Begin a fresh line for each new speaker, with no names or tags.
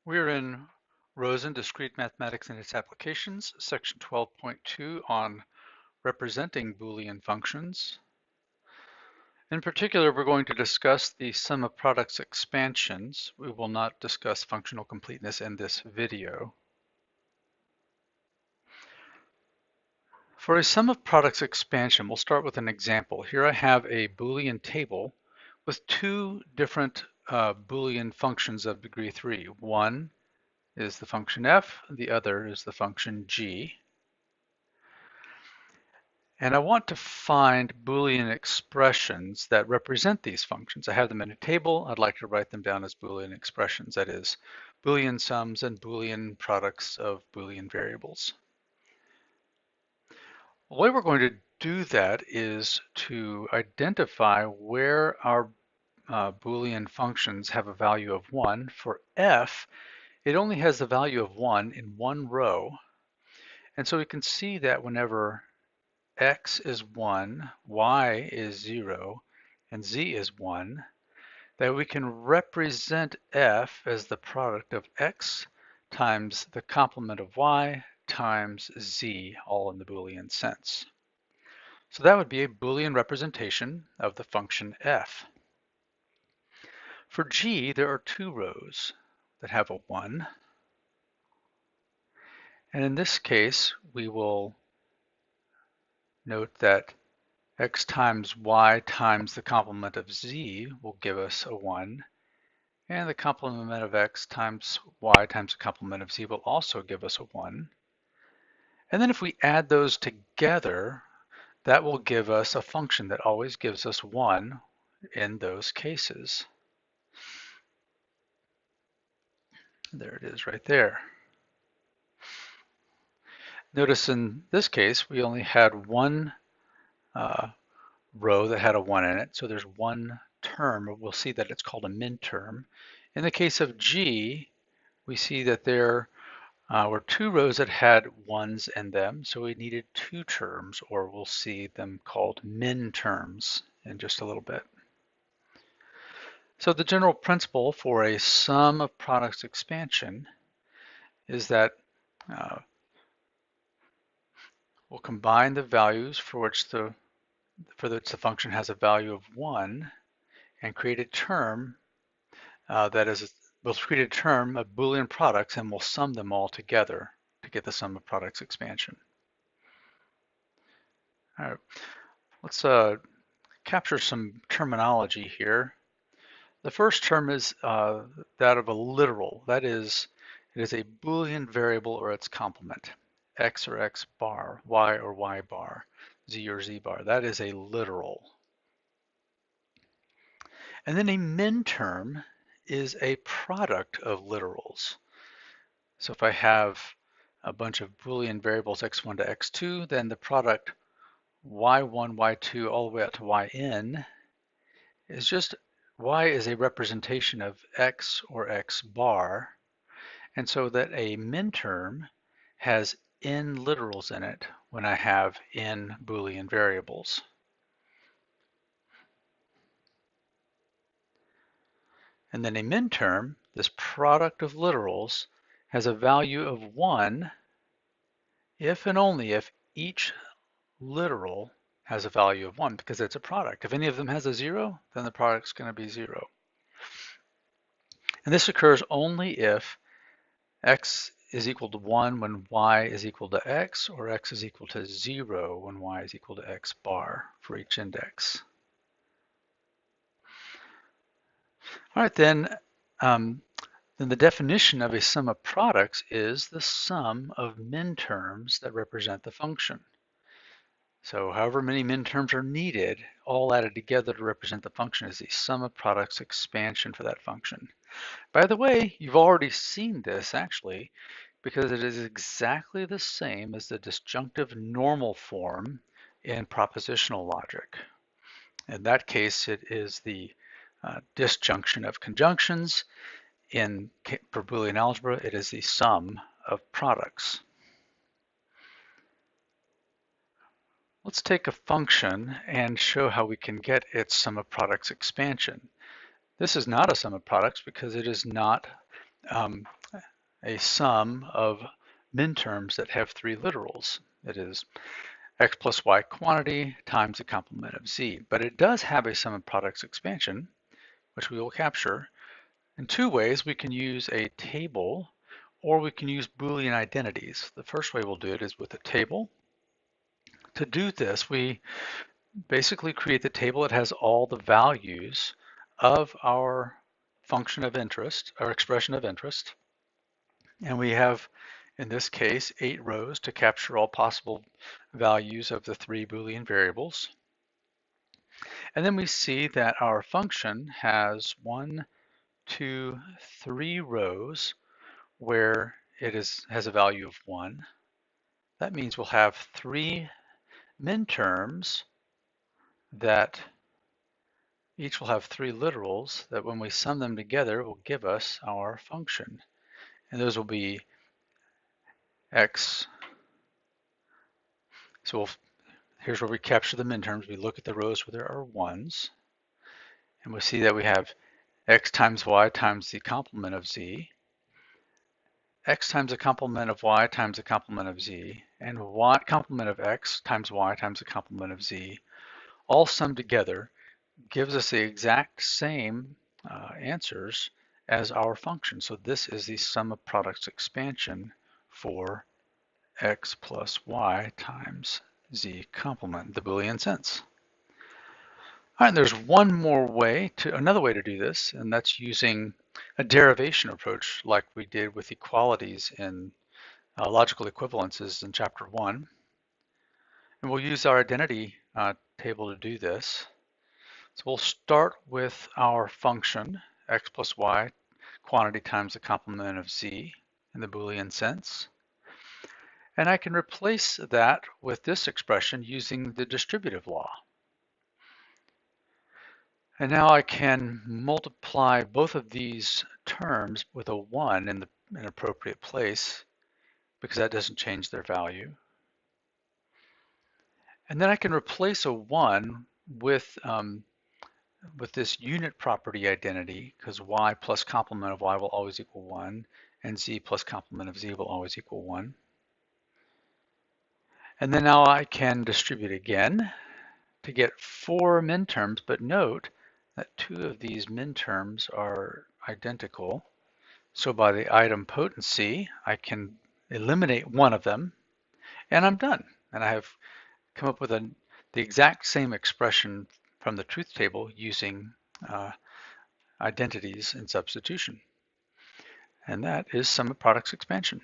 We're in Rosen, Discrete Mathematics and its Applications, section 12.2 on representing Boolean functions. In particular, we're going to discuss the sum of products expansions. We will not discuss functional completeness in this video. For a sum of products expansion, we'll start with an example. Here I have a Boolean table with two different Boolean functions of degree 3. One is the function f, the other is the function g. And I want to find Boolean expressions that represent these functions. I have them in a table. I'd like to write them down as Boolean expressions, that is, Boolean sums and Boolean products of Boolean variables. The way we're going to do that is to identify where our Boolean functions have a value of 1. For f, it only has the value of 1 in one row. And so we can see that whenever x is 1, y is 0, and z is 1, that we can represent f as the product of x times the complement of y times z, all in the Boolean sense. So that would be a Boolean representation of the function f. For g, there are two rows that have a 1. And in this case, we will note that x times y times the complement of z will give us a 1, and the complement of x times y times the complement of z will also give us a 1. And then if we add those together, that will give us a function that always gives us 1 in those cases. There it is right there. Notice in this case, we only had one row that had a 1 in it, so there's one term. We'll see that it's called a minterm. In the case of g, we see that there were two rows that had 1s in them, so we needed two terms, or we'll see them called minterms in just a little bit. So the general principle for a sum of products expansion is that we'll combine the values for which the function has a value of 1 and create a term we'll create a term of Boolean products, and we'll sum them all together to get the sum of products expansion. All right, let's capture some terminology here. The first term is that of a literal. That is, it is a Boolean variable or its complement. X or X bar, Y or Y bar, Z or Z bar. That is a literal. And then a minterm is a product of literals. So if I have a bunch of Boolean variables x1 to x2, then the product y1, y2, all the way out to yn is just y is a representation of x or x bar, and so that a minterm has n literals in it when I have n Boolean variables. And then a minterm, this product of literals, has a value of 1 if and only if each literal has a value of 1, because it's a product. If any of them has a 0, then the product's going to be 0. And this occurs only if x is equal to 1 when y is equal to x, or x is equal to 0 when y is equal to x bar for each index. All right, then the definition of a sum of products is the sum of minterms that represent the function. So however many minterms are needed, all added together to represent the function, is the sum of products expansion for that function. By the way, you've already seen this actually, because it is exactly the same as the disjunctive normal form in propositional logic. In that case, it is the disjunction of conjunctions. For Boolean algebra, it is the sum of products. Let's take a function and show how we can get its sum of products expansion. This is not a sum of products because it is not a sum of minterms that have three literals. It is x plus y quantity times the complement of z. But it does have a sum of products expansion, which we will capture. In two ways, we can use a table or we can use Boolean identities. The first way we'll do it is with a table. To do this, we basically create the table that has all the values of our function of interest, our expression of interest. And we have, in this case, 8 rows to capture all possible values of the 3 Boolean variables. And then we see that our function has 1, 2, 3 rows where it has a value of 1. That means we'll have 3 minterms that each will have 3 literals that when we sum them together will give us our function. And those will be x. So here's where we capture the minterms. We look at the rows where there are 1s. And we see that we have x times y times the complement of z, x times the complement of y times the complement of z, and y complement of x times y times the complement of z, all summed together gives us the exact same answers as our function. So this is the sum of products expansion for x plus y times z complement, the Boolean sense. All right, there's another way to do this, and that's using a derivation approach like we did with equalities in logical equivalences in chapter 1. And we'll use our identity table to do this. So we'll start with our function, x plus y, quantity times the complement of z in the Boolean sense. And I can replace that with this expression using the distributive law. And now I can multiply both of these terms with a 1 in an appropriate place because that doesn't change their value. And then I can replace a 1 with this unit property identity because y plus complement of y will always equal 1 and z plus complement of z will always equal 1. And then now I can distribute again to get 4 minterms, but note that 2 of these minterms are identical. So by the idempotency, I can eliminate one of them, and I'm done. And I have come up with the exact same expression from the truth table using identities and substitution. And that is sum of products expansion.